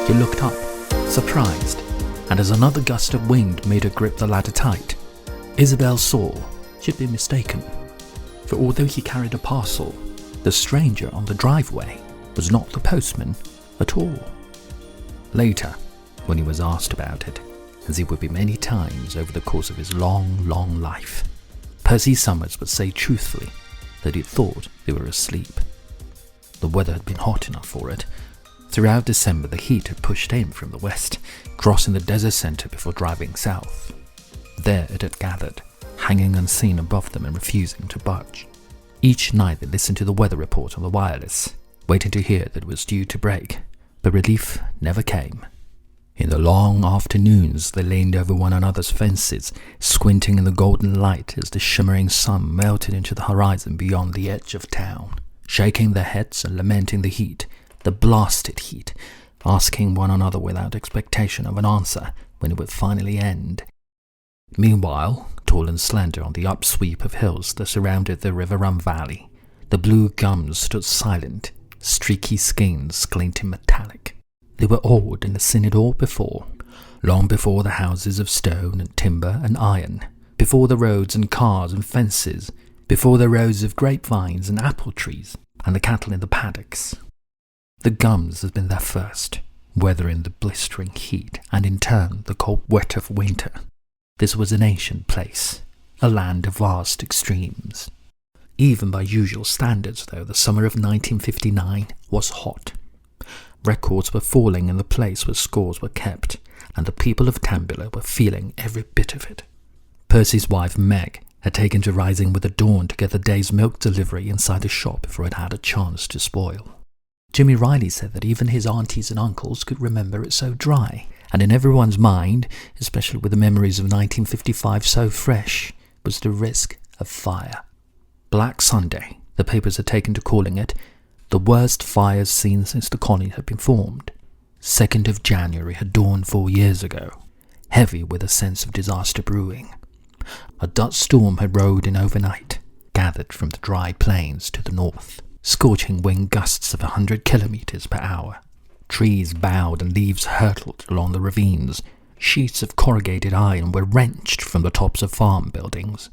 He looked up, surprised, and as another gust of wind made her grip the ladder tight, Isabel saw she'd been mistaken. For although he carried a parcel, the stranger on the driveway was not the postman at all. Later, when he was asked about it, as he would be many times over the course of his long, long life, Percy Summers would say truthfully that he thought they were asleep. The weather had been hot enough for it. Throughout December, the heat had pushed in from the west, crossing the desert center before driving south. There it had gathered, hanging unseen above them and refusing to budge. Each night they listened to the weather report on the wireless, waiting to hear that it was due to break, but relief never came. In the long afternoons, they leaned over one another's fences, squinting in the golden light as the shimmering sun melted into the horizon beyond the edge of town, shaking their heads and lamenting the heat, the blasted heat, asking one another without expectation of an answer when it would finally end. Meanwhile, tall and slender on the upsweep of hills that surrounded the River Run Valley, the blue gums stood silent, streaky skins glinting metallic. They were awed and seen it all before, long before the houses of stone and timber and iron, before the roads and cars and fences, before the rows of grapevines and apple trees, and the cattle in the paddocks. The gums had been there first, weathering the blistering heat and in turn the cold wet of winter. This was an ancient place, a land of vast extremes. Even by usual standards, though, the summer of 1959 was hot. Records were falling in the place where scores were kept, and the people of Tambula were feeling every bit of it. Percy's wife, Meg, had taken to rising with the dawn to get the day's milk delivery inside the shop before it had a chance to spoil. Jimmy Riley said that even his aunties and uncles could remember it so dry, and in everyone's mind, especially with the memories of 1955 so fresh, was the risk of fire. Black Sunday, the papers had taken to calling it, the worst fires seen since the colony had been formed. 2nd of January had dawned 4 years ago, heavy with a sense of disaster brewing. A Dutch storm had rolled in overnight, gathered from the dry plains to the north, scorching wind gusts of 100 kilometers per hour. Trees bowed and leaves hurtled along the ravines. Sheets of corrugated iron were wrenched from the tops of farm buildings.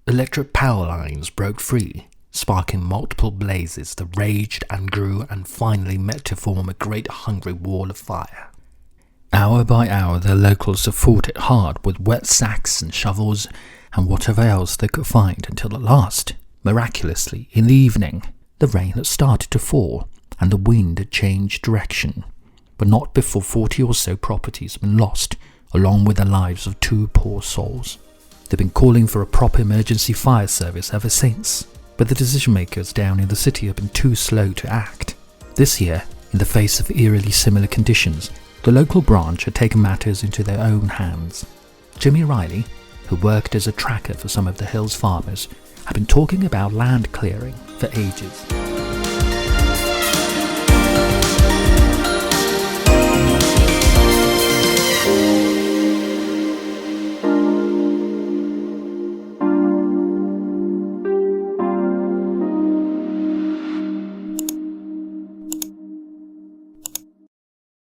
Electric power lines broke free, sparking multiple blazes that raged and grew and finally met to form a great hungry wall of fire. Hour by hour the locals had fought it hard with wet sacks and shovels and whatever else they could find until at last, miraculously, in the evening, the rain had started to fall and the wind had changed direction, but not before 40 or so properties had been lost, along with the lives of 2 poor souls. They'd been calling for a proper emergency fire service ever since, but the decision-makers down in the city had been too slow to act. This year, in the face of eerily similar conditions, the local branch had taken matters into their own hands. Jimmy Riley, who worked as a tracker for some of the Hills farmers, had been talking about land clearing for ages.